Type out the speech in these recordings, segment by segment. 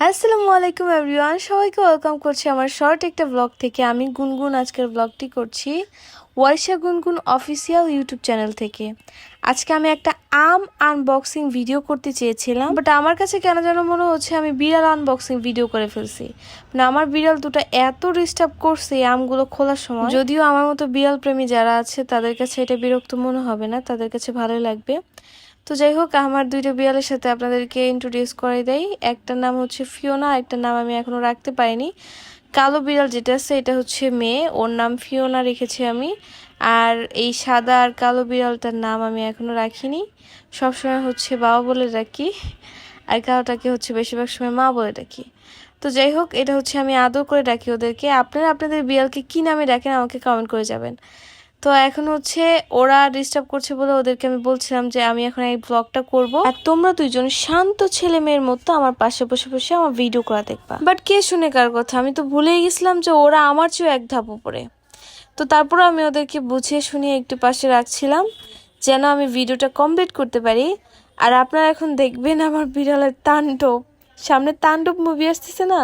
আসসালামু আলাইকুম এভরিওয়ান, সবাইকে ওয়েলকাম করছি আমার শর্ট একটা ব্লগ থেকে। আমি গুনগুন আজকের ব্লগটি করছি ওয়াইশা গুনগুন অফিসিয়াল ইউটিউব চ্যানেল থেকে। আজকে আমি একটা আম আনবক্সিং ভিডিও করতে চেয়েছিলাম, বাট আমার কাছে কেন যেন মনে হচ্ছে আমি বিড়াল আনবক্সিং ভিডিও করে ফেলছি। মানে আমার বিড়াল দুটো এত ডিস্টার্ব করছে আমগুলো খোলার সময়। যদিও আমার মতো বিড়াল প্রেমী যারা আছে তাদের কাছে এটা বিরক্ত মনে হবে না, তাদের কাছে ভালোই লাগবে। তো যাই হোক, আমার দুইটা বিড়ালের সাথে আপনাদেরকে ইন্ট্রোডিউস করে দেই। একটার নাম হচ্ছে ফিওনা, একটার নাম আমি এখনো রাখতে পারিনি। কালো বিড়াল যেটা আছে এটা হচ্ছে মেয়ে, ওর নাম ফিওনা রেখেছি আমি। আর এই সাদা আর কালো বিড়ালটার নাম আমি এখনো রাখিনি, সবসময় হচ্ছে বাবা বলে ডাকি, আর কালোটাকে হচ্ছে বেশিরভাগ সময় মা বলে ডাকি। তো যাই হোক, এটা হচ্ছে আমি আদর করে ডাকি ওদেরকে। আপনারা আপনাদের বিড়ালকে কী নামে ডাকেন আমাকে কমেন্ট করে যাবেন। তো এখন হচ্ছে ওরা ডিস্টার্ব করছে বলে ওদেরকে আমি বলছিলাম যে আমি এখন এই ব্লগটা করব, আর তোমরা দুইজন শান্ত ছেলে মেয়ের মতো আমার পাশে বসে বসে আমার ভিডিও করা দেখবা। বাট কে শুনে কার কথা, আমি তো ভুলেই গেছিলাম যে ওরা আমার চেয়েও এক ধাপ উপরে। তো তারপর আমি ওদেরকে বুঝিয়ে শুনিয়ে একটু পাশে রাখছিলাম যেন আমি ভিডিওটা কমপ্লিট করতে পারি। আর আপনারা এখন দেখবেন আমার বিড়ালের তাণ্ডব। সামনে তাণ্ডব মুভি আসতেছে না,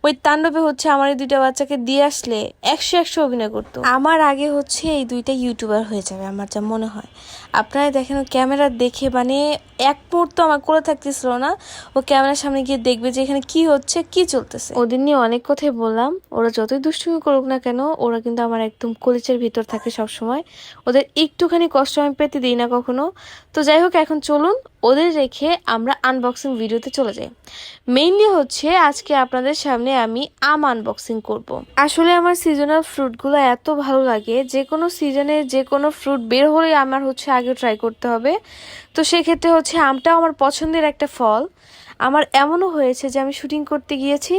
ওই তাণ্ডবে হচ্ছে আমার এই দুইটা বাচ্চাকে দিয়ে আসলে 100 অভিনয় করতো। আমার আগে হচ্ছে এই দুইটা ইউটিউবার হয়ে যাবে আমার যা মনে হয়। আপনারা দেখেন ক্যামেরা দেখে মানে এক মুহূর্ত আমার কোলে থাকতেছিল না, ও ক্যামেরার সামনে গিয়ে দেখবে যে এখানে কি হচ্ছে কি চলতেছে। ওদের নিয়ে অনেক কথাই বললাম, ওরা যতই দুষ্টুমি করুক না কেন ওরা কিন্তু আমার একদম কলিজের ভিতর থাকে সব সময়। ওদের একটুখানি কষ্ট আমি পেতে দিই না কখনো। তো যাই হোক, এখন চলুন ওদের রেখে আমরা আনবক্সিং ভিডিওতে চলে যাই। মেইনলি হচ্ছে আজকে আপনাদের সামনে আমি আম আনবক্সিং করব। আসলে আমার সিজনাল ফ্রুটগুলো এত ভালো লাগে, যে কোনো সিজনে যে কোনো ফ্রুট বের হলেই আমার হচ্ছে আগে ট্রাই করতে হবে। তো সেক্ষেত্রে হচ্ছে আমটাও আমার পছন্দের একটা ফল। আমার এমনও হয়েছে যে আমি শুটিং করতে গিয়েছি,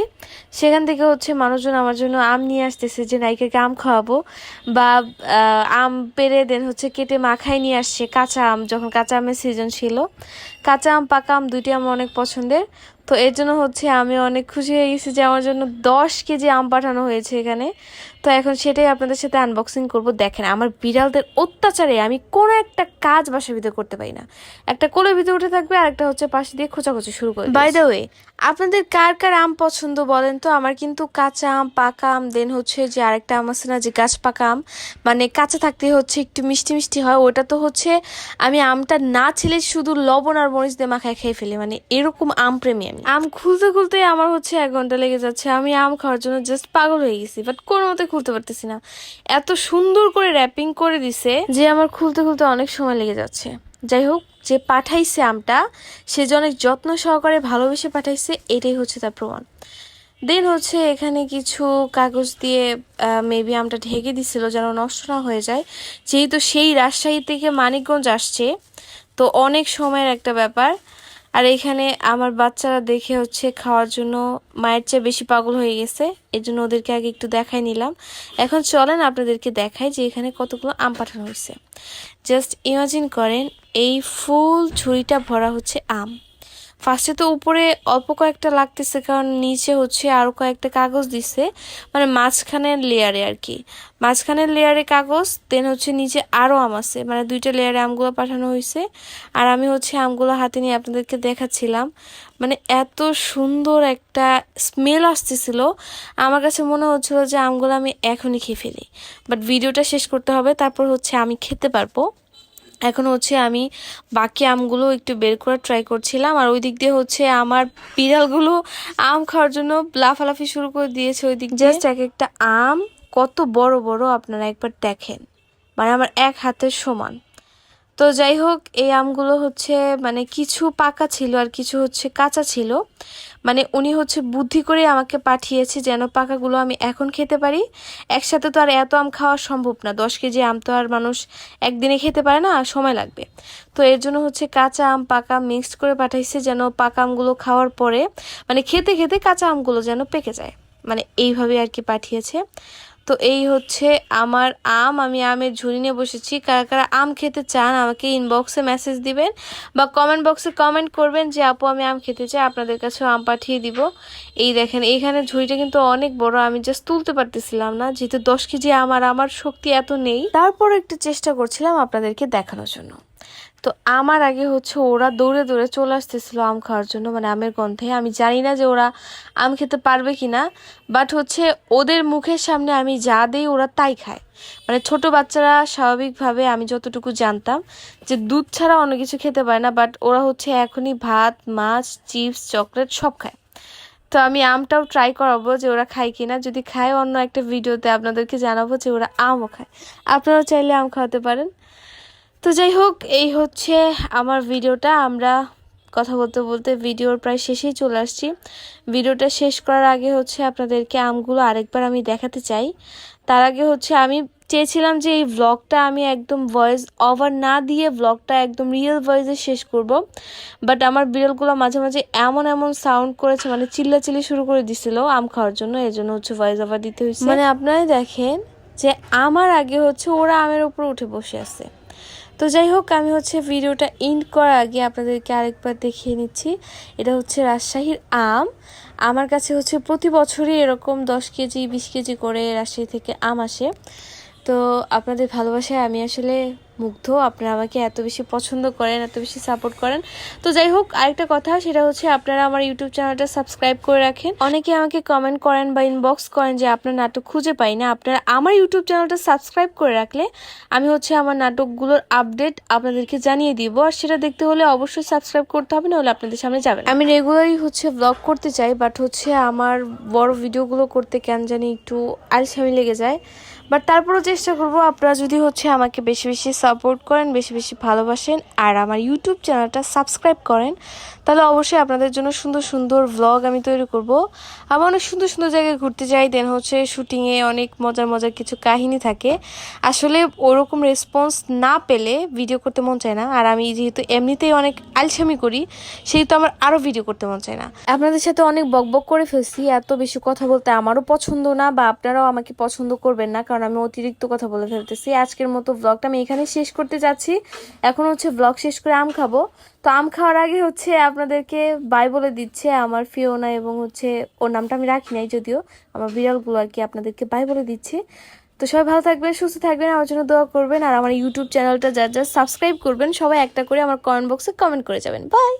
সেখান থেকে হচ্ছে মানুষজন আমার জন্য আম নিয়ে আসতেছে যে নাইকাকে আম খাওয়াবো, বা আম পেড়ে দেন হচ্ছে কেটে মাখায় নিয়ে আসছে কাঁচা আম, যখন কাঁচা আমের সিজন ছিল। কাঁচা আম পাকা আম দুইটি আমার অনেক পছন্দের। তো এর জন্য হচ্ছে আমি অনেক খুশি হয়ে গেছি যে আমার জন্য 10 কেজি আম পাঠানো হয়েছে এখানে। তো এখন সেটাই আপনাদের সাথে আনবক্সিং করব। দেখেন আমার বিড়ালদের অত্যাচারে আমি কোনো একটা কাজ বাসার ভিতরে করতে পারি না। একটা কোলের ভিতরে উঠে থাকবে আর একটা হচ্ছে পাশে দিয়ে খোঁচাখুচি শুরু করে। বাই দ্য ওয়ে, আপনাদের কার কার আম পছন্দ বলেন তো? আমার কিন্তু কাঁচা আম পাকা আম দেন হচ্ছে যে আরেকটা আম আছে না যে গাছ পাকা আম, মানে কাঁচা থাকতে হচ্ছে একটু মিষ্টি মিষ্টি হয়, ওটা তো হচ্ছে আমি আমটা না ছিলে শুধু লবণ আর মরিচ দিয়ে মাখায় খেয়ে ফেলি। মানে এরকম আম প্রেমী আমি। আম খুলতে খুলতে আমার হচ্ছে 1 ঘন্টা লেগে যাচ্ছে। আমি আম খাওয়ার জন্য জাস্ট পাগল হয়ে গেছি, বাট কোনো মতে খুলতে পারতেছি না। এত সুন্দর করে র্যাপিং করে দিছে যে আমার খুলতে খুলতে অনেক সময় লেগে যাচ্ছে। যাই হোক, যে পাঠাইছে আমটা সে যে অনেক যত্ন সহকারে ভালোবেসে পাঠাইছে, এটাই হচ্ছে তার প্রমাণ। দেন হচ্ছে এখানে কিছু কাগজ দিয়ে মেবি আমটা ঢেকে দিছিল যেন নষ্ট না হয়ে যায়, যেহেতু সেই রাজশাহী থেকে মানিকগঞ্জ আসছে, তো অনেক সময়ের একটা ব্যাপার। আর এখানে আমার বাচ্চারা দেখে হচ্ছে খাওয়ার জন্য মায়ের চেয়ে বেশি পাগল হয়ে গেছে, এই জন্য ওদেরকে আগে একটু দেখাই নিলাম। এখন চলেন আপনাদেরকে দেখাই যে এখানে কতগুলো আম পাঠানো হয়েছে। জাস্ট ইমাজিন করেন, এই ফুল ঝুড়িটা ভরা হচ্ছে আম। ফার্স্টে তো উপরে অল্প কয়েকটা লাগতেছে, কারণ নিচে হচ্ছে আরো কয়েকটা কাগজ দিছে, মানে মাঝখানের লেয়ারে আর কি, মাঝখানের লেয়ারে কাগজ, দেন হচ্ছে নিচে আরো আম আছে, মানে 2টা লেয়ারে আমগুলো পাঠানো হয়েছে। আর আমি হচ্ছে আমগুলো হাতে নিয়ে আপনাদেরকে দেখাচ্ছিলাম, মানে এত সুন্দর একটা স্মেল আসতেছিল, আমার কাছে মনে হচ্ছিল যে আমগুলো আমি এখনই খেয়ে ফেলি। বাট ভিডিওটা শেষ করতে হবে, তারপর হচ্ছে আমি খেতে পারবো। এখন হচ্ছে আমি বাকি আমগুলো একটু বের করার ট্রাই করছিলাম, আর ওই দিক দিয়ে হচ্ছে আমার বিড়ালগুলো আম খাওয়ার জন্য লাফালাফি শুরু করে দিয়েছে ওই দিক। জাস্ট এক একটা আম কত বড় বড় আপনারা একবার দেখেন, মানে আমার এক হাতের সমান। তো যাই হোক, এই আমগুলো হচ্ছে মানে কিছু পাকা ছিল আর কিছু হচ্ছে কাঁচা ছিল। মানে উনি হচ্ছে বুদ্ধি করে আমাকে পাঠিয়েছে যেন পাকাগুলো আমি এখন খেতে পারি। একসাথে তো আর এত আম খাওয়া সম্ভব না, 10 কেজি আম তো আর মানুষ একদিনে খেতে পারে না, সময় লাগবে। তো এর জন্য হচ্ছে কাঁচা আম পাকা মিক্সড করে পাঠাইছে যেন পাকা আমগুলো খাওয়ার পরে মানে খেতে খেতে কাঁচা আমগুলো যেন পেকে যায়, মানে এইভাবে আর কি পাঠিয়েছে। তো এই হচ্ছে আমার আম, আমি আমের ঝুড়ি নিয়ে বসেছি। কারা কারা আম খেতে চান আমাকে ইনবক্সে মেসেজ দিবেন বা কমেন্ট বক্সে কমেন্ট করবেন যে আপু আমি আম খেতে চাই, আপনাদের কাছেও আম পাঠিয়ে দিব। এই দেখেন এইখানে ঝুড়িটা কিন্তু অনেক বড়, আমি জাস্ট তুলতে পারতেছিলাম না যেহেতু 10 কেজি আম আর আমার শক্তি এত নেই, তারপর একটু চেষ্টা করছিলাম আপনাদেরকে দেখানোর জন্য। তো আমার আগে হচ্ছে ওরা দৌড়ে দৌড়ে চলে আসতেছিল আম খাওয়ার জন্য, মানে আমের গন্ধে। আমি জানি না যে ওরা আম খেতে পারবে কি না, বাট হচ্ছে ওদের মুখের সামনে আমি যা দিই ওরা তাই খায়। মানে ছোট বাচ্চারা স্বাভাবিকভাবে, আমি যতটুকু জানতাম, যে দুধ ছাড়া অন্য কিছু খেতে পারে না, বাট ওরা হচ্ছে এখনই ভাত, মাছ, চিপস, চকলেট সব খায়। তো আমি আমটাও ট্রাই করাবো যে ওরা খায় কিনা। যদি খায় অন্য একটা ভিডিওতে আপনাদেরকে জানাবো যে ওরা আমও খায়। আপনারাও চাইলে আম খাওয়াতে পারেন। তো যাই হোক, এই হচ্ছে আমার ভিডিওটা। আমরা কথা বলতে বলতে ভিডিওর প্রায় শেষেই চলে আসছি। ভিডিওটা শেষ করার আগে হচ্ছে আপনাদেরকে আমগুলো আরেকবার আমি দেখাতে চাই। তার আগে হচ্ছে আমি চেয়েছিলাম যে এই ব্লগটা আমি একদম ভয়েস ওভার না দিয়ে ব্লগটা একদম রিয়েল ভয়েসে শেষ করব, বাট আমার বিড়ালগুলো মাঝে মাঝে এমন এমন সাউন্ড করেছে, মানে চিল্লাচিল্লি শুরু করে দিছিল আম খাওয়ার জন্য, এই জন্য হচ্ছে ভয়েস ওভার দিতে হয়েছে। মানে আপনারাই দেখেন যে আমার আগে হচ্ছে ওরা আমের উপর উঠে বসে আছে। তো যাই হোক, আমি হচ্ছে ভিডিওটা এন্ড করার আগে আপনাদেরকে আরেকবার দেখিয়ে নিচ্ছি। এটা হচ্ছে রাজশাহীর আম। আমার কাছে হচ্ছে প্রতি বছরই এরকম 10 কেজি 20 কেজি করে রাজশাহী থেকে আম আসে। তো আপনাদের ভালোবাসায় আমি আসলে মুগ্ধ, আপনারা আমাকে এত বেশি পছন্দ করেন, এত বেশি সাপোর্ট করেন। তো যাই হোক, আরেকটা কথা, সেটা হচ্ছে আপনারা আমার ইউটিউব চ্যানেলটা সাবস্ক্রাইব করে রাখেন। অনেকে আমাকে কমেন্ট করেন বা ইনবক্স করেন যে আপনার নাটক খুঁজে পাই না। আপনারা আমার ইউটিউব চ্যানেলটা সাবস্ক্রাইব করে রাখলে আমি হচ্ছে আমার নাটকগুলোর আপডেট আপনাদেরকে জানিয়ে দিব। আর সেটা দেখতে হলে অবশ্যই সাবস্ক্রাইব করতে হবে, নাহলে আপনাদের সামনে যাবে না। আমি রেগুলারই হচ্ছে ব্লগ করতে চাই, বাট হচ্ছে আমার বড় ভিডিওগুলো করতে কেন জানি একটু আলসামি লেগে যায়। বাট তারপরও চেষ্টা করব। আপনারা যদি হচ্ছে আমাকে বেশি বেশি সাপোর্ট করেন, বেশি বেশি ভালোবাসেন, আর আমার ইউটিউব চ্যানেলটা সাবস্ক্রাইব করেন, তাহলে অবশ্যই আপনাদের জন্য সুন্দর সুন্দর ভ্লগ আমি তৈরি করব। আমি অনেক সুন্দর সুন্দর জায়গায় ঘুরতে যাই, দেন হচ্ছে শুটিংয়ে অনেক মজার মজার কিছু কাহিনী থাকে। আসলে ওরকম রেসপন্স না পেলে ভিডিও করতে মন চায় না। আর আমি যেহেতু এমনিতেই অনেক আলসামি করি, সেহেতু আমার আরও ভিডিও করতে মন চায় না। আপনাদের সাথে অনেক বকবক করে ফেলছি, এত বেশি কথা বলতে আমারও পছন্দ না, বা আপনারাও আমাকে পছন্দ করবেন না, কারণ আমি অতিরিক্ত কথা বলে ফেলতেছি। আজকের মতো ব্লগটা আমি এখানে শেষ করতে যাচ্ছি। এখন হচ্ছে ব্লগ শেষ করে আম খাবো। তো আম খাওয়ার আগে হচ্ছে আপনাদেরকে বাই বলে দিচ্ছে আমার ফিওনা, এবং হচ্ছে ওর নামটা আমি রাখি নাই যদিও, আমার বিড়ালগুলো আর কি আপনাদেরকে বাই বলে দিচ্ছে। তো সবাই ভালো থাকবেন, সুস্থ থাকবেন, আমার জন্য দোয়া করবেন। আর আমার ইউটিউব চ্যানেলটা যা যা সাবস্ক্রাইব করবেন সবাই একটা করে আমার কমেন্ট বক্সে কমেন্ট করে যাবেন। বাই।